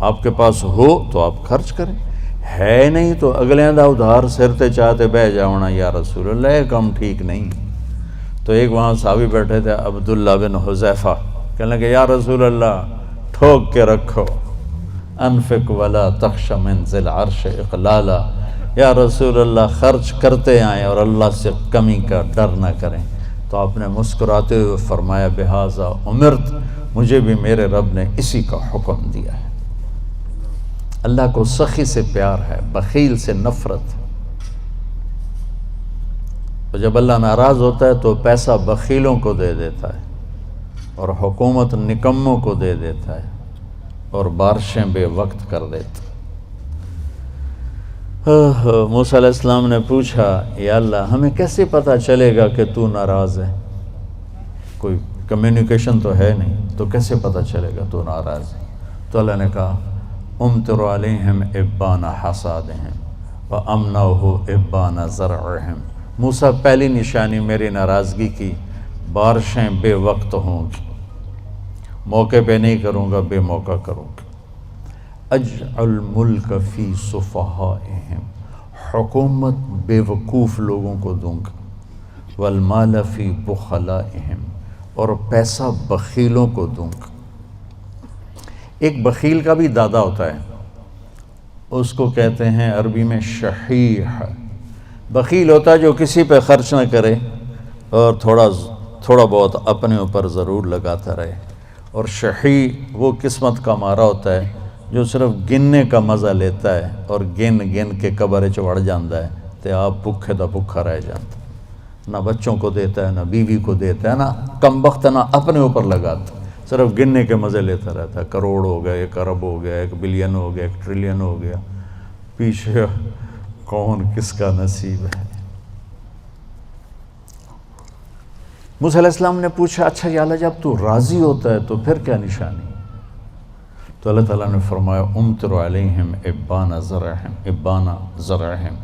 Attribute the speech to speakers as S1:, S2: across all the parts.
S1: آپ کے پاس ہو تو آپ خرچ کریں، ہے نہیں تو اگلے دا ادھار سرتے چاہتے بہ جاؤنا یا رسول اللہ، یہ کام ٹھیک نہیں۔ تو ایک وہاں صحابی بیٹھے تھے عبداللہ بن حذیفہ، کہنے لگے یا رسول اللہ ٹھوک کے رکھو، انفق ولا تخش من ذی العرش اقلالا، یا رسول اللہ خرچ کرتے آئیں اور اللہ سے کمی کا ڈر نہ کریں۔ تو آپ نے مسکراتے ہوئے فرمایا بہذا امرت، مجھے بھی میرے رب نے اسی کا حکم دیا ہے۔ اللہ کو سخی سے پیار ہے، بخیل سے نفرت۔ تو جب اللہ ناراض ہوتا ہے تو پیسہ بخیلوں کو دے دیتا ہے اور حکومت نکموں کو دے دیتا ہے اور بارشیں بے وقت کر دیتا۔ موسیٰ علیہ السلام نے پوچھا یا اللہ ہمیں کیسے پتہ چلے گا کہ تو ناراض ہے؟ کوئی کمیونیکیشن تو ہے نہیں، تو کیسے پتہ چلے گا تو ناراض ہے؟ تو اللہ نے کہا امطر علیہم ابان حصادہم وامنعہ ابان زرعہم۔ موسیٰ پہلی نشانی میری ناراضگی کی، بارشیں بے وقت ہوں گی، موقع پہ نہیں کروں گا، بے موقع کروں گا۔ اجعل ملک فی صفحائہم، حکومت بے وقوف لوگوں کو دوں گا، والمال فی بخلائہم، اور پیسہ بخیلوں کو دوں گا۔ ایک بخیل کا بھی دادا ہوتا ہے، اس کو کہتے ہیں عربی میں شحیح۔ بخیل ہوتا ہے جو کسی پہ خرچ نہ کرے اور تھوڑا بہت اپنے اوپر ضرور لگاتا رہے، اور شحیح وہ قسمت کا مارا ہوتا ہے جو صرف گننے کا مزہ لیتا ہے اور گن گن کے قبر چڑھ جاتا ہے تو آپ بھوکے دا بھوکا رہ جاتا، نہ بچوں کو دیتا ہے، نہ بیوی کو دیتا ہے، نہ کم وقت نہ اپنے اوپر لگاتا، صرف گننے کے مزے لیتا رہتا ہے۔ کروڑ ہو گیا، 1 ارب ہو گیا، 1 بلین ہو گیا، 1 ٹریلین ہو گیا، پیچھے کون کس کا نصیب ہے۔ موسیٰ علیہ السلام نے پوچھا اچھا یا اللہ جب تو راضی ہوتا ہے تو پھر کیا نشانی؟ تو اللہ تعالیٰ نے فرمایا امطر علیہم ابان زرعہم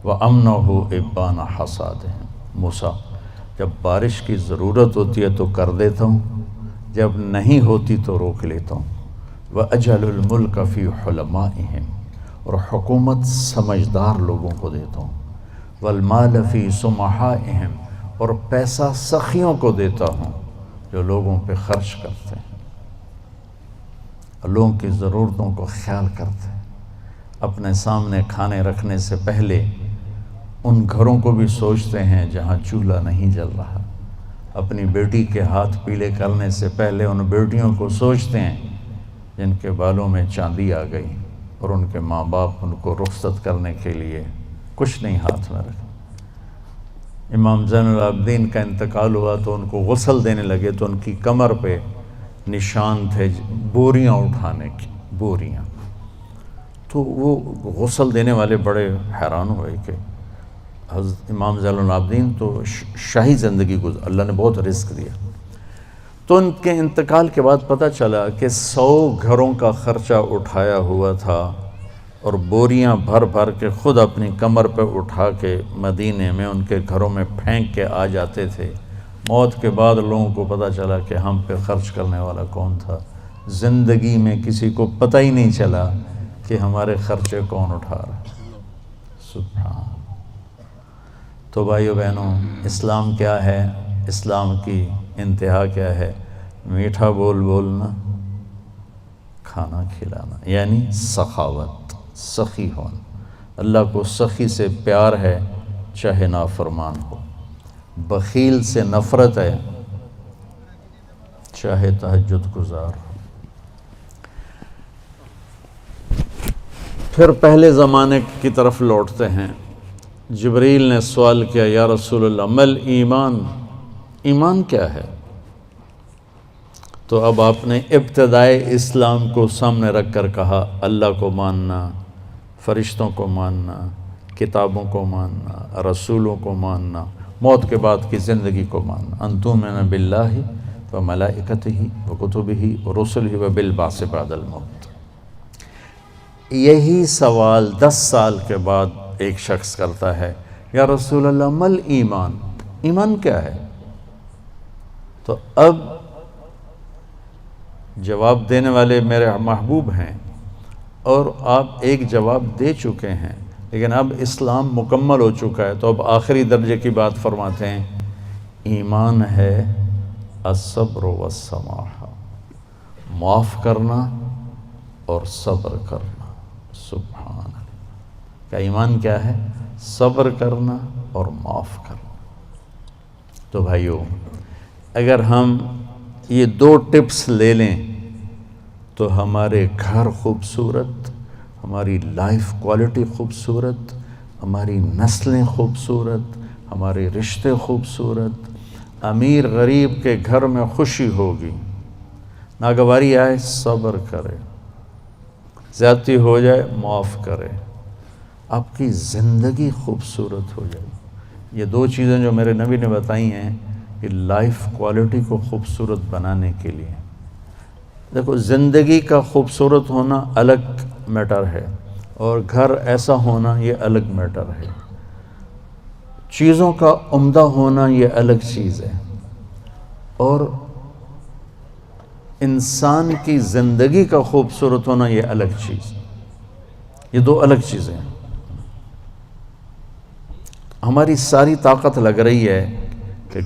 S1: وامنعہ ابان حصادہم۔ موسیٰ جب بارش کی ضرورت ہوتی ہے تو کر دیتا ہوں، جب نہیں ہوتی تو روک لیتا ہوں۔ وَأَجْعَلُ الْمُلْكَ فِي حُلَمَائِهِمْ، اور حکومت سمجھدار لوگوں کو دیتا ہوں۔ وَالْمَالَ فِي سُمَحَائِهِمْ، اور پیسہ سخیوں کو دیتا ہوں جو لوگوں پہ خرچ کرتے ہیں، لوگوں کی ضرورتوں کو خیال کرتے ہیں، اپنے سامنے کھانے رکھنے سے پہلے ان گھروں کو بھی سوچتے ہیں جہاں چولہا نہیں جل رہا، اپنی بیٹی کے ہاتھ پیلے کرنے سے پہلے ان بیٹیوں کو سوچتے ہیں جن کے بالوں میں چاندی آ گئی اور ان کے ماں باپ ان کو رخصت کرنے کے لیے کچھ نہیں ہاتھ میں رکھا۔ امام زین العابدین کا انتقال ہوا تو ان کو غسل دینے لگے تو ان کی کمر پہ نشان تھے بوریاں اٹھانے کی، بوریاں۔ تو وہ غسل دینے والے بڑے حیران ہوئے کہ حضرت امام زین العابدین تو شاہی زندگی گزار، اللہ نے بہت رزق دیا۔ تو ان کے انتقال کے بعد پتہ چلا کہ 100 گھروں کا خرچہ اٹھایا ہوا تھا اور بوریاں بھر بھر کے خود اپنی کمر پہ اٹھا کے مدینے میں ان کے گھروں میں پھینک کے آ جاتے تھے۔ موت کے بعد لوگوں کو پتہ چلا کہ ہم پہ خرچ کرنے والا کون تھا، زندگی میں کسی کو پتہ ہی نہیں چلا کہ ہمارے خرچے کون اٹھا رہا۔ سبحان۔ تو بھائیو بہنوں، اسلام کیا ہے؟ اسلام کی انتہا کیا ہے؟ میٹھا بول بولنا، کھانا کھلانا، یعنی سخاوت، سخی ہونا۔ اللہ کو سخی سے پیار ہے چاہے نافرمان ہو، بخیل سے نفرت ہے چاہے تہجد گزار ہو۔ پھر پہلے زمانے کی طرف لوٹتے ہیں۔ جبریل نے سوال کیا یا رسول اللہ مل ایمان، ایمان کیا ہے؟ تو اب آپ نے ابتدائے اسلام کو سامنے رکھ کر کہا اللہ کو ماننا، فرشتوں کو ماننا، کتابوں کو ماننا، رسولوں کو ماننا، موت کے بعد کی زندگی کو ماننا۔ ان تؤمن باللہ وملائکتہ وکتبہ ورسلہ وبالبعث بعد الموت۔ یہی سوال 10 سال کے بعد ایک شخص کرتا ہے یا رسول اللہ مل ایمان، ایمان کیا ہے؟ تو اب جواب دینے والے میرے محبوب ہیں اور آپ ایک جواب دے چکے ہیں، لیکن اب اسلام مکمل ہو چکا ہے، تو اب آخری درجے کی بات فرماتے ہیں، ایمان ہے الصبر والسماحہ، معاف کرنا اور صبر کرنا۔ سبحان اللہ، کیا ایمان کیا ہے؟ صبر کرنا اور معاف کرنا۔ تو بھائیو، اگر ہم یہ 2 ٹپس لے لیں تو ہمارے گھر خوبصورت، ہماری لائف کوالٹی خوبصورت، ہماری نسلیں خوبصورت، ہمارے رشتے خوبصورت، امیر غریب کے گھر میں خوشی ہوگی، ناگواری آئے صبر کرے، زیادتی ہو جائے معاف کرے، آپ کی زندگی خوبصورت ہو جائے۔ یہ 2 چیزیں جو میرے نبی نے بتائی ہیں کہ لائف کوالٹی کو خوبصورت بنانے کے لیے۔ دیکھو، زندگی کا خوبصورت ہونا الگ میٹر ہے، اور گھر ایسا ہونا یہ الگ میٹر ہے۔ چیزوں کا عمدہ ہونا یہ الگ چیز ہے، اور انسان کی زندگی کا خوبصورت ہونا یہ الگ چیز ہے۔ یہ 2 الگ چیزیں ہیں۔ ہماری ساری طاقت لگ رہی ہے کہ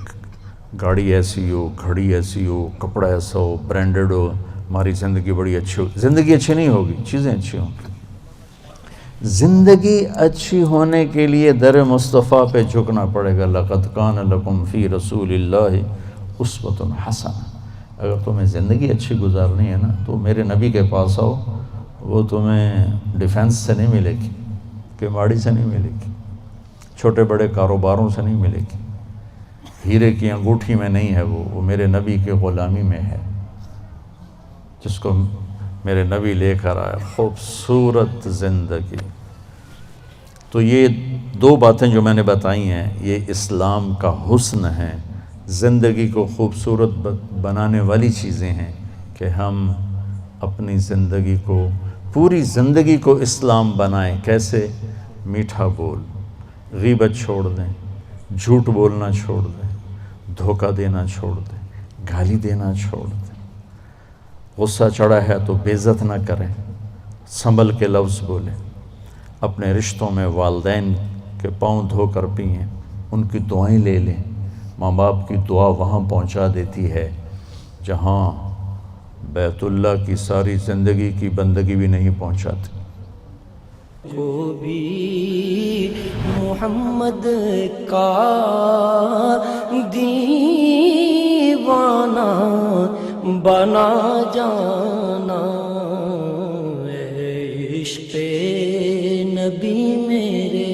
S1: گاڑی ایسی ہو، گھڑی ایسی ہو، کپڑا ایسا ہو، برانڈڈ ہو، ہماری زندگی بڑی اچھی ہو۔ زندگی اچھی نہیں ہوگی، چیزیں اچھی ہوں گی۔ زندگی اچھی ہونے کے لیے در مصطفیٰ پہ جھکنا پڑے گا۔ لَقَدْ كَانَ لَكُمْ فِي رَسُولِ اللَّهِ أُسْوَةٌ حَسَنَةٌ۔ اگر تمہیں زندگی اچھی گزارنی ہے نا تو میرے نبی کے پاس آؤ، وہ تمہیں ڈیفنس سے نہیں ملے گی، کماڑی سے نہیں ملے گی، چھوٹے بڑے کاروباروں سے نہیں ملے گی، ہیرے کی انگوٹھی میں نہیں ہے، وہ میرے نبی کے غلامی میں ہے، جس کو میرے نبی لے کر آیا، خوبصورت زندگی۔ تو یہ 2 باتیں جو میں نے بتائی ہیں، یہ اسلام کا حسن ہے، زندگی کو خوبصورت بنانے والی چیزیں ہیں کہ ہم اپنی زندگی کو، پوری زندگی کو اسلام بنائیں۔ کیسے؟ میٹھا بول، غیبت چھوڑ دیں، جھوٹ بولنا چھوڑ دیں، دھوکہ دینا چھوڑ دیں، گالی دینا چھوڑ دیں، غصہ چڑھا ہے تو بے عزت نہ کریں، سنبھل کے لفظ بولیں، اپنے رشتوں میں والدین کے پاؤں دھو کر پئیں، ان کی دعائیں لے لیں۔ ماں باپ کی دعا وہاں پہنچا دیتی ہے جہاں بیت اللہ کی ساری زندگی کی بندگی بھی نہیں پہنچاتی۔
S2: کو بھی محمد کا دیوانہ بنا جانا، عشق نبی میرے